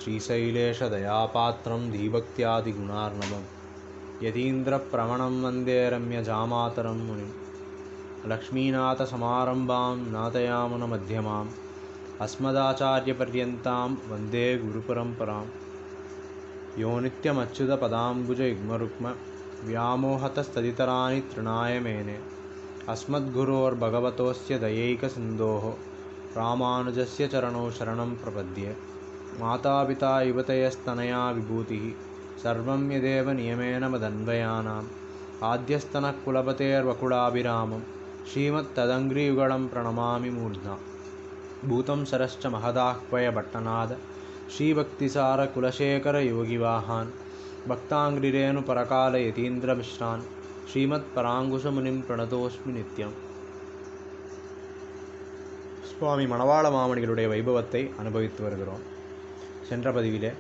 श्रीशैलेशदयापात्रं धीभक्त्यादिगुणार्णवं यतीन्द्रप्रवणं वन्दे रम्यजामातरं मुनिं लक्ष्मीनाथसमारम्भां नाथयामुनमध्यमाम् अस्मदाचार्यपर्यन्तां वन्दे गुरुपरम्परां यो नित्यमच्युतपदाम्बुजयुग्मरुक्म व्यामोहतस्तदितराणि तृणाय मेने अस्मद्गुरोर्भगवतोऽस्य दयैकसिन्धोः रामानुजस्य चरणौ शरणं प्रपद्ये मातापिता युवतयस्तनया विभूतिः सर्वं यदेव नियमेन मदन्वयानाम् आद्यस्तनः कुलपतेर्वकुलाभिरामं श्रीमत्तदङ्घ्रियुगलं प्रणमामि मूर्ध्ना भूतं सरश्च महदाह्वयभट्टनाद श्रीभक्तिसारकुलशेखरयोगिवाहान् भक्ताङ्घ्रिरेणुपरकालयतीन्द्रमिश्रान् श्रीमत्पराङ्कुशमुनिं प्रणतोऽस्मि नित्यम्. சுவாமி மணவாள மாமணிகளுடைய வைபவத்தை அனுபவித்து வருகிறோம். சென்ற பதிவிலே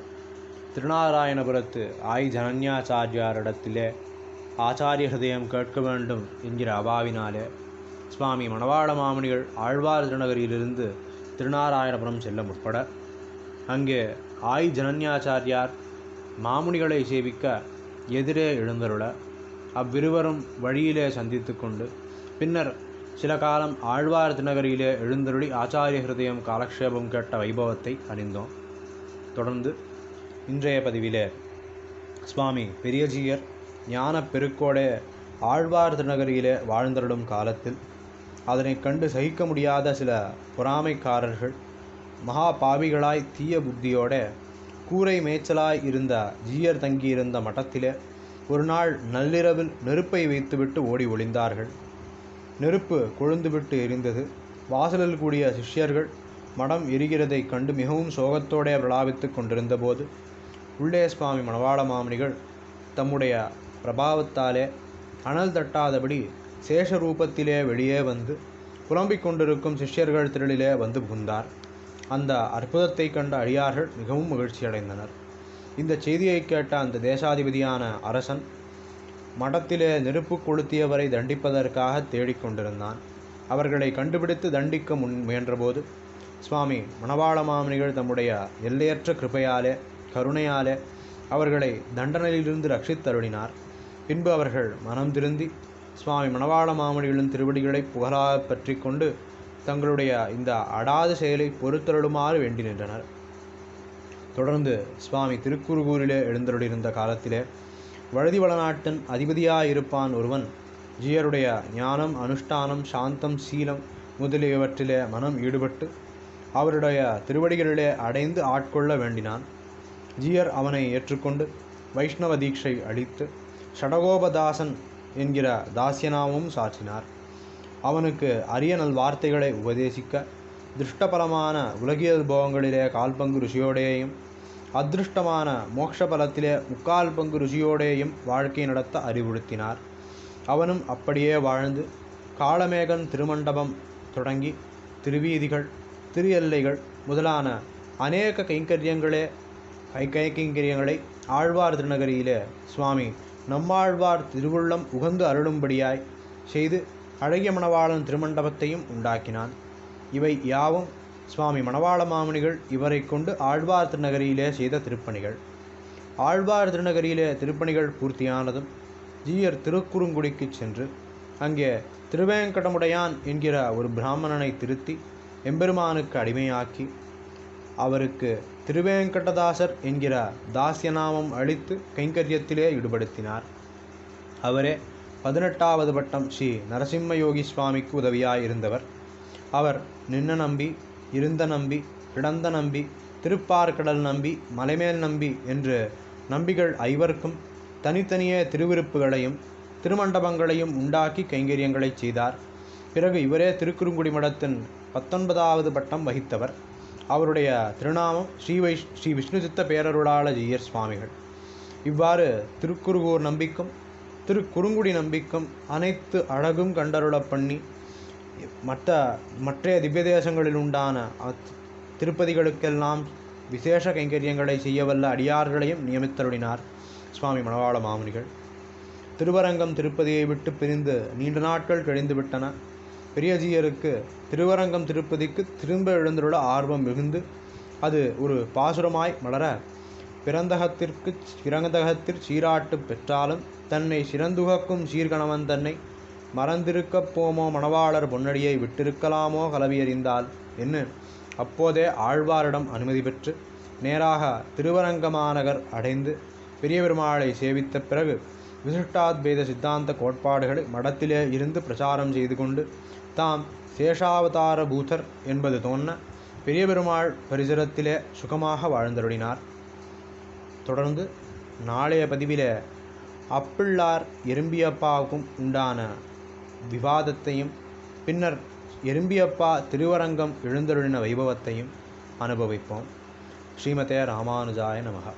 திருநாராயணபுரத்து ஆய் ஜனன்யாச்சாரியாரிடத்திலே ஆச்சாரிய ஹிருதயம் கேட்க வேண்டும் என்கிற அபாவினாலே சுவாமி மணவாள மாமணிகள் ஆழ்வார் திருநகரியிலிருந்து திருநாராயணபுரம் செல்ல முற்பட அங்கே ஆய் ஜனன்யாச்சாரியார் மாமுனிகளை சேவிக்க எதிரே எழுந்தருள அவ்விருவரும் வழியிலே சந்தித்து கொண்டு பின்னர் சில காலம் ஆழ்வார் திருநகரியிலே எழுந்தருளி ஆச்சாரிய ஹிருதயம் காலக்ஷேபம் கேட்ட வைபவத்தை அறிந்தோம். தொடர்ந்து இன்றைய பதிவிலே சுவாமி பெரியஜீயர் ஞான பெருக்கோடே ஆழ்வார் திருநகரியிலே வாழ்ந்தருளும் காலத்தில் அதனை கண்டு சகிக்க முடியாத சில பொறாமைக்காரர்கள் மகா பாவிகளாய் தீய புத்தியோட கூரை மேய்ச்சலாய் இருந்த ஜீயர் தங்கியிருந்த மட்டத்திலே ஒரு நாள் நள்ளிரவில் நெருப்பை வைத்துவிட்டு ஓடி ஒளிந்தார்கள். நெருப்பு கொழுந்துவிட்டு எரிந்தது. வாசலில் கூடிய சிஷ்யர்கள் மடம் எரிகிறதை கண்டு மிகவும் சோகத்தோடே பிரலாபித்து கொண்டிருந்த போது உள்ளே சுவாமி மணவாள மாமணிகள் தம்முடைய பிரபாவத்தாலே அனல் தட்டாதபடி சேஷரூபத்திலே வெளியே வந்து புலம்பிக் கொண்டிருக்கும் சிஷ்யர்கள் திரளிலே வந்து புகுந்தார். அந்த அற்புதத்தை கண்ட அடியார்கள் மிகவும் மகிழ்ச்சியடைந்தனர். இந்த செய்தியை கேட்ட அந்த தேசாதிபதியான அரசன் மடத்திலே நெருப்பு கொளுத்தியவரை தண்டிப்பதற்காக தேடிக்கொண்டிருந்தான். அவர்களை கண்டுபிடித்து தண்டிக்க முயன்றபோது சுவாமி மணவாள மாமணிகள் தம்முடைய எல்லையற்ற கிருபையாலே கருணையாலே அவர்களை தண்டனையிலிருந்து ரட்சித்தருளினார். பின்பு அவர்கள் மனம் திருந்தி சுவாமி மணவாள மாமணிகளின் திருவடிகளை புகழாக பற்றி கொண்டு தங்களுடைய இந்த அடாத செயலை பொறுத்தருளுமாறு வேண்டி நின்றனர். தொடர்ந்து சுவாமி திருக்குறுகூரிலே எழுந்தருளியிருந்த காலத்திலே வழுதிவள நாட்டின் அதிபதியாயிருப்பான் ஒருவன் ஜீயருடைய ஞானம் அனுஷ்டானம் சாந்தம் சீலம் முதலியவற்றிலே மனம் ஈடுபட்டு அவருடைய திருவடிகளிலே அடைந்து ஆட்கொள்ள வேண்டினான். ஜீயர் அவனை ஏற்றுக்கொண்டு வைஷ்ணவ தீட்சை அளித்து ஷடகோபதாசன் என்கிற தாசியநாமமும் சாற்றினார். அவனுக்கு அரிய நல் வார்த்தைகளை உபதேசிக்க திருஷ்டபலமான உலகியல் போகங்களிலே கால்பங்கு ருஷியோடையும் அதிருஷ்டமான மோட்சபலத்திலே முக்கால் பங்கு ருசியோடேயும் வாழ்க்கை நடத்த அறிவுறுத்தினார். அவனும் அப்படியே வாழ்ந்து காளமேகன் திருமண்டபம் தொடங்கி திருவீதிகள் திரு எல்லைகள் முதலான அநேக கைங்கரியங்களை ஆழ்வார் திருநகரியிலே சுவாமி நம்மாழ்வார் திருவுள்ளம் உகந்து அருளும்படியாய் செய்து அழகிய மணவாளன் திருமண்டபத்தையும் உண்டாக்கினான். இவை யாவும் சுவாமி மணவாள மாமணிகள் இவரை கொண்டு ஆழ்வார் திருநகரியிலே செய்த திருப்பணிகள். ஆழ்வார் திருநகரியிலே திருப்பணிகள் பூர்த்தியானதும் ஜீயர் திருக்குறுங்குடிக்கு சென்று அங்கே திருவேங்கடமுடையான் என்கிற ஒரு பிராமணனை திருத்தி எம்பெருமானுக்கு அடிமையாக்கி அவருக்கு திருவேங்கடதாசர் என்கிற தாசியநாமம் அளித்து கைங்கரியத்திலே ஈடுபடுத்தினார். அவரே 18வது பட்டம் ஸ்ரீ நரசிம்ம யோகி சுவாமிக்கு உதவியாயிருந்தவர். அவர் நின்ன நம்பி இருந்த நம்பி கிடந்த நம்பி திருப்பார்கடல் நம்பி மலைமேல் நம்பி என்று நம்பிகள் ஐவருக்கும் தனித்தனியே திருவிருப்புகளையும் திருமண்டபங்களையும் உண்டாக்கி கைங்கரியங்களை செய்தார். பிறகு இவரே திருக்குறுங்குடி மடத்தின் 19வது பட்டம் வகித்தவர். அவருடைய திருநாமம் ஸ்ரீ விஷ்ணுசித்த பேரருளாள ஜீயர் சுவாமிகள். இவ்வாறு திருக்குறுகூர் நம்பிக்கும் திருக்குறுங்குடி நம்பிக்கும் அனைத்து அழகும் கண்டருள பண்ணி மற்ற திவ்ய தேசங்களில் உண்டான திருப்பதிகளுக்கெல்லாம் விசேஷ கைங்கரியங்களை செய்யவல்ல அடியார்களையும் நியமித்தருளினார் சுவாமி மணவாள மாமுனிகள். திருவரங்கம் திருப்பதியை விட்டு பிரிந்து நீண்ட நாட்கள் கழிந்துவிட்டன. பெரியஜீயருக்கு திருவரங்கம் திருப்பதிக்கு திரும்ப எழுந்துள்ள ஆர்வம் மிகுந்து அது ஒரு பாசுரமாய் மலர பிறந்தகத்திற் சீராட்டு பெற்றாலும் தன்னை சிறந்துகக்கும் சீர்கணவன் தன்னை மறந்திருக்கப் போமோ மணவாளர் பொன்னடியை விட்டிருக்கலாமோ கலவியறிந்தால் என்று அப்போதே ஆழ்வாரிடம் அனுமதி பெற்று நேராக திருவரங்கமாநகர் அடைந்து பெரிய பெருமாளை சேவித்த பிறகு விசிஷ்டாத்வைத சித்தாந்த கோட்பாடுகளை மடத்திலே இருந்து பிரச்சாரம் செய்து கொண்டு தாம் சேஷாவதார பூதர் என்பது தோன்ன பெரிய பெருமாள் பரிசரத்திலே சுகமாக வாழ்ந்தருளினார். தொடர்ந்து நாளைய பதிவிலே அப்பிள்ளார் எறும்பியப்பாவுக்கும் உண்டான விவாதத்தையும் பின்னர் எறும்பியப்பா திருவரங்கம் எழுந்தருளின வைபவத்தையும் அனுபவிப்போம். ஸ்ரீமதே ராமானுஜாய நமக.